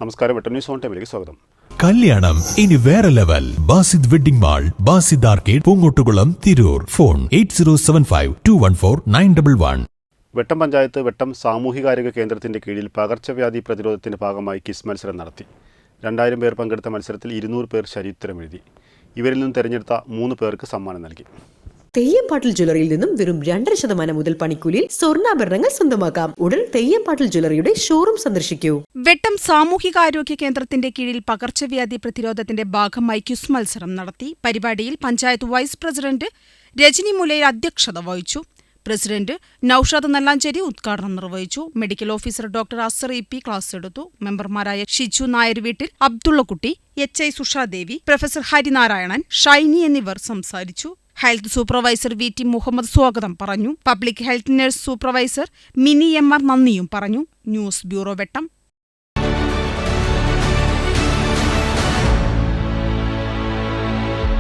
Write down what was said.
നമസ്കാരം. വെട്ടം news on ടൈമിലേക്ക് സ്വാഗതം. കല്യാണം ഇനി വേറെ level. Basid wedding mall, Basid arcade, Poongottukulam, Tirur. Phone 8075214911. വെട്ടം പഞ്ചായത്ത് വെട്ടം സാമൂഹികാരോഗ്യ കേന്ദ്രത്തിന്റെ കീഴിൽ പകർച്ചവ്യാധി പ്രതിരോധത്തിന്റെ ഭാഗമായി ക്വിസ് മത്സരം നടത്തി. 2000 പേർ പങ്കെടുത്ത മത്സരത്തിൽ 200 പേർ ശരിയുത്തരം എഴുതി. ഇവരിൽ നിന്നും തെരഞ്ഞെടുത്ത 3 പേർക്ക് സമ്മാനം നൽകി. തെയ്യംപാട്ടിൽ ജ്വല്ലറിയിൽ നിന്നും വെറും 2% മുതൽ പണിക്കൂലിയിൽ സ്വർണ്ണാഭരണങ്ങൾ സ്വന്തമാക്കാം. ഉടൻ തെയ്യംപാട്ടിൽ ജ്വല്ലറിയുടെ ഷോറൂം സന്ദർശിക്കൂ. വെട്ടം സാമൂഹികാരോഗ്യ കേന്ദ്രത്തിന്റെ കീഴിൽ പകർച്ചവ്യാധി പ്രതിരോധത്തിന്റെ ഭാഗമായി ക്വിസ് മത്സരം നടത്തി. പരിപാടിയിൽ പഞ്ചായത്ത് വൈസ് പ്രസിഡന്റ് രജനി മുലയിൽ അധ്യക്ഷത വഹിച്ചു. പ്രസിഡന്റ് നൌഷാദ് നല്ലാഞ്ചേരി ഉദ്ഘാടനം നിർവഹിച്ചു. മെഡിക്കൽ ഓഫീസർ ഡോക്ടർ അസർ ഇ പി ക്ലാസ് എടുത്തു. മെമ്പർമാരായ ഷിജു നായർ വീട്ടിൽ, അബ്ദുള്ളക്കുട്ടി, HI സുഷാദേവി, പ്രൊഫസർ ഹരിനാരായണൻ, ഷൈനി എന്നിവർ സംസാരിച്ചു. ഹെൽത്ത് സൂപ്പർവൈസർ VT മുഹമ്മദ് സ്വാഗതം പറഞ്ഞു. Public health nurse supervisor mini MR നന്ദിയും പറഞ്ഞു. ന്യൂസ് ബ്യൂറോ വെട്ടം.